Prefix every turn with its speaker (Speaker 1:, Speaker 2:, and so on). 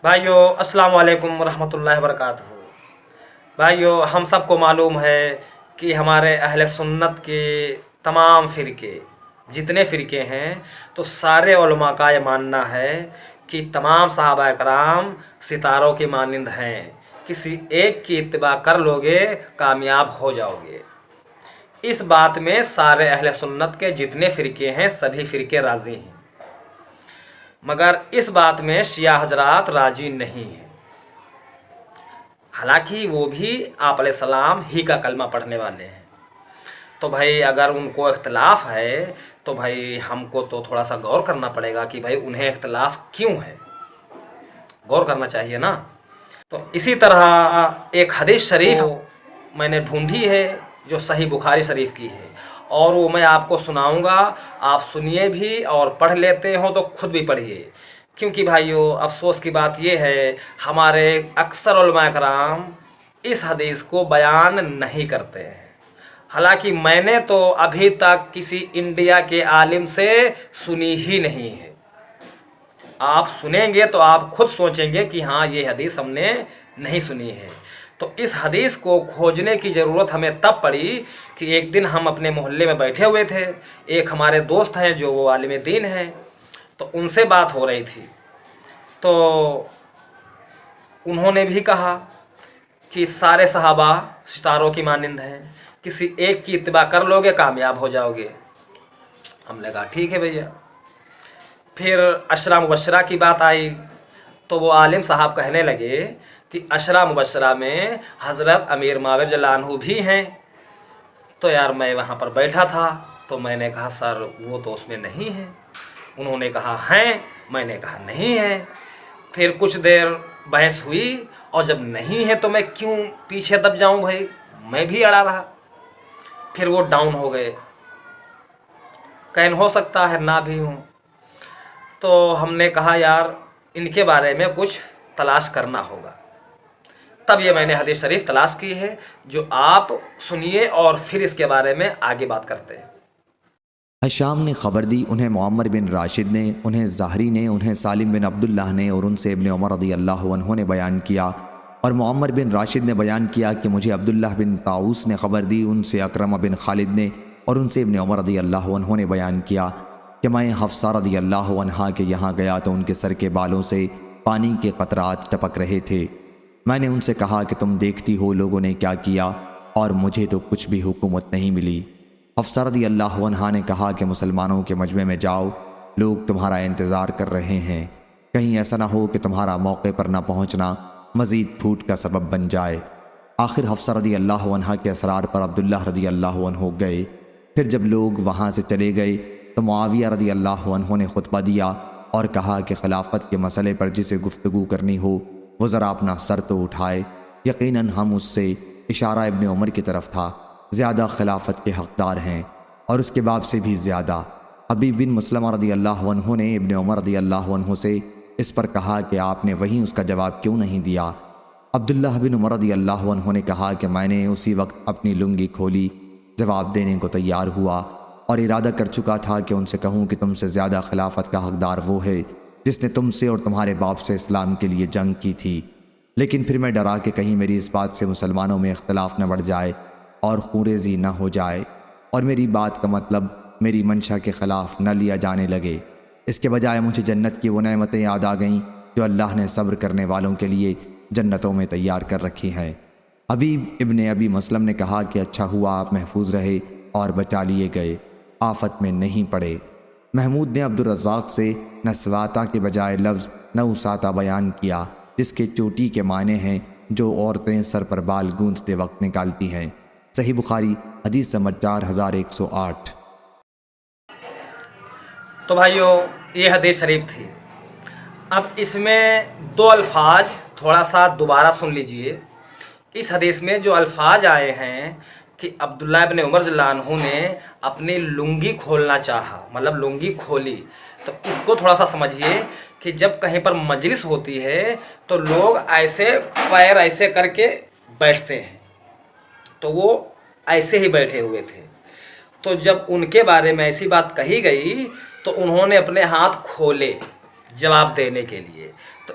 Speaker 1: بھائیو السلام علیکم ورحمۃ اللہ وبرکاتہ۔ بھائیو ہم سب کو معلوم ہے کہ ہمارے اہل سنت کے تمام فرقے جتنے فرقے ہیں تو سارے علماء کا یہ ماننا ہے کہ تمام صحابہ کرام ستاروں کی مانند ہیں، کسی ایک کی اتباع کر لوگے کامیاب ہو جاؤ گے۔ اس بات میں سارے اہل سنت کے جتنے فرقے ہیں سبھی فرقے راضی ہیں، مگر اس بات میں شیعہ حضرات راضی نہیں ہیں، حالانکہ وہ بھی آپ علیہ السلام ہی کا کلمہ پڑھنے والے ہیں۔ تو بھائی اگر ان کو اختلاف ہے تو بھائی ہم کو تو تھوڑا سا غور کرنا پڑے گا کہ بھائی انہیں اختلاف کیوں ہے، غور کرنا چاہیے نا۔ تو اسی طرح ایک حدیث شریف میں نے ڈھونڈی ہے جو صحیح بخاری شریف کی ہے، اور وہ میں آپ کو سناؤں گا، آپ سنیے بھی اور پڑھ لیتے ہوں تو خود بھی پڑھیے، کیونکہ بھائیو افسوس کی بات یہ ہے ہمارے اکثر علماء کرام اس حدیث کو بیان نہیں کرتے ہیں، حالانکہ میں نے تو ابھی تک کسی انڈیا کے عالم سے سنی ہی نہیں ہے۔ آپ سنیں گے تو آپ خود سوچیں گے کہ ہاں یہ حدیث ہم نے نہیں سنی ہے۔ تو اس حدیث کو کھوجنے کی ضرورت ہمیں تب پڑی کہ ایک دن ہم اپنے محلے میں بیٹھے ہوئے تھے، ایک ہمارے دوست ہیں جو وہ عالم دین ہیں، تو ان سے بات ہو رہی تھی، تو انہوں نے بھی کہا کہ سارے صحابہ ستاروں کی مانند ہیں، کسی ایک کی اتباع کر لو گے کامیاب ہو جاؤ گے۔ ہم نے کہا ٹھیک ہے بھیا۔ پھر عشرہ مبشرہ کی بات آئی تو وہ عالم صاحب کہنے لگے کہ عشرہ مبشرہ میں حضرت امیر ماوردی رضی اللہ عنہ بھی ہیں۔ تو یار میں وہاں پر بیٹھا تھا تو میں نے کہا سر وہ تو اس میں نہیں ہیں۔ انہوں نے کہا ہیں، میں نے کہا نہیں ہیں۔ پھر کچھ دیر بحث ہوئی، اور جب نہیں ہے تو میں کیوں پیچھے دب جاؤں بھائی، میں بھی اڑا رہا۔ پھر وہ ڈاؤن ہو گئے، کہیں ہو سکتا ہے نہ بھی ہوں۔ تو ہم نے کہا یار ان کے بارے میں کچھ تلاش کرنا ہوگا، تب یہ میں نے حدیث شریف تلاش کی ہے جو آپ سنیے اور پھر اس کے بارے میں آگے بات کرتے ہیں۔
Speaker 2: حشام نے خبر دی، انہیں معمر بن راشد نے، انہیں زہری نے، انہیں سالم بن عبداللہ نے، اور ان سے ابن عمر رضی اللہ عنہ نے بیان کیا، اور معمر بن راشد نے بیان کیا کہ مجھے عبداللہ بن طاؤس نے خبر دی، ان سے اکرمہ بن خالد نے، اور ان سے ابن عمر رضی اللہ عنہ نے بیان کیا کہ میں حفصہ رضی اللہ عنہا کے یہاں گیا تو ان کے سر کے بالوں سے پانی کے قطرات ٹپک رہے تھے۔ میں نے ان سے کہا کہ تم دیکھتی ہو لوگوں نے کیا کیا، اور مجھے تو کچھ بھی حکومت نہیں ملی۔ حفصہ رضی اللہ عنہا نے کہا کہ مسلمانوں کے مجمع میں جاؤ، لوگ تمہارا انتظار کر رہے ہیں، کہیں ایسا نہ ہو کہ تمہارا موقع پر نہ پہنچنا مزید پھوٹ کا سبب بن جائے۔ آخر حفصہ رضی اللہ عنہا کے اسرار پر عبداللہ رضی اللہ عنہ گئے۔ پھر جب لوگ وہاں سے چلے گئے تو معاویہ رضی اللہ عنہ نے خطبہ دیا اور کہا کہ خلافت کے مسئلے پر جسے گفتگو کرنی ہو وہ ذرا اپنا سر تو اٹھائے، یقیناً ہم اس سے، اشارہ ابن عمر کی طرف تھا، زیادہ خلافت کے حقدار ہیں، اور اس کے باپ سے بھی زیادہ۔ حبیب بن مسلمہ رضی اللہ عنہ نے ابن عمر رضی اللہ عنہ سے اس پر کہا کہ آپ نے وہیں اس کا جواب کیوں نہیں دیا؟ عبداللہ بن عمر رضی اللہ عنہ نے کہا کہ میں نے اسی وقت اپنی لنگی کھولی، جواب دینے کو تیار ہوا، اور ارادہ کر چکا تھا کہ ان سے کہوں کہ تم سے زیادہ خلافت کا حقدار وہ ہے جس نے تم سے اور تمہارے باپ سے اسلام کے لیے جنگ کی تھی، لیکن پھر میں ڈرا کہ کہیں میری اس بات سے مسلمانوں میں اختلاف نہ بڑھ جائے اور خونریزی نہ ہو جائے، اور میری بات کا مطلب میری منشا کے خلاف نہ لیا جانے لگے۔ اس کے بجائے مجھے جنت کی وہ نعمتیں یاد آ گئیں جو اللہ نے صبر کرنے والوں کے لیے جنتوں میں تیار کر رکھی ہیں۔ حبیب ابن ابی مسلم نے کہا کہ اچھا ہوا آپ محفوظ رہے اور بچا لیے گئے، آفت میں نہیں پڑے۔ محمود نے عبدالرزاق سے نسواتہ کے بجائے لفظ نوساتہ بیان کیا، جس کے چوٹی کے معنی ہیں جو عورتیں سر پر بال گوندتے وقت نکالتی ہیں۔ صحیح بخاری حدیث نمبر 4108۔
Speaker 1: تو بھائیو یہ حدیث شریف تھی۔ اب اس میں دو الفاظ تھوڑا سا دوبارہ سن لیجئے۔ اس حدیث میں جو الفاظ آئے ہیں کہ عبداللہ ابن عمر رضی اللہ عنہ نے اپنی لنگی کھولنا چاہا، مطلب لنگی کھولی، تو اس کو تھوڑا سا سمجھیے کہ جب کہیں پر مجلس ہوتی ہے تو لوگ ایسے پیر ایسے کر کے بیٹھتے ہیں، تو وہ ایسے ہی بیٹھے ہوئے تھے۔ تو جب ان کے بارے میں ایسی بات کہی گئی تو انہوں نے اپنے ہاتھ کھولے جواب دینے کے لیے۔ تو